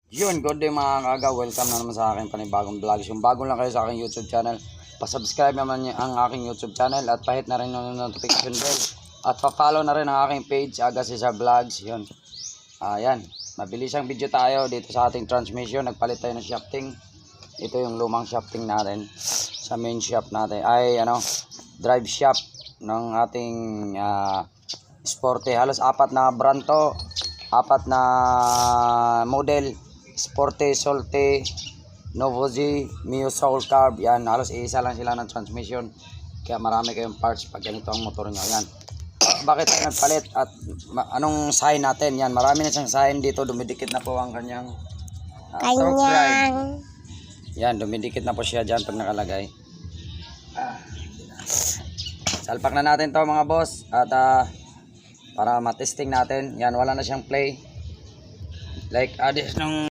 Yun, good day mga kaga. Welcome na naman sa aking panibagong vlogs. Yung bago lang kayo sa aking YouTube channel, pasubscribe naman ang aking YouTube channel at pahit na rin yung notification bell. At pa-follow na rin ang aking page, Aga Cesar Vlogs. Yun. Ayan, mabilisang video tayo dito sa ating transmission. Nagpalit tayo ng shafting. Ito yung lumang shafting natin sa main shaft natin. Ay, drive shaft ng ating Sporte. Halos apat na brand to. Apat na model. Sporte, Solte, Novo Z, Mio Soul Carb. Yan, halos isa lang sila ng transmission. Kaya marami kayong parts pag ganito ang motor nyo. Yan. Bakit tayo nagpalit? At anong sign natin? Yan, marami na siyang sign dito. Dumidikit na po ang kanyang stroke drive. Yan, dumidikit na po siya dyan pag nakalagay. Salpak na natin to mga boss. At para matesting natin. Yan, wala na siyang play. Like, adis nung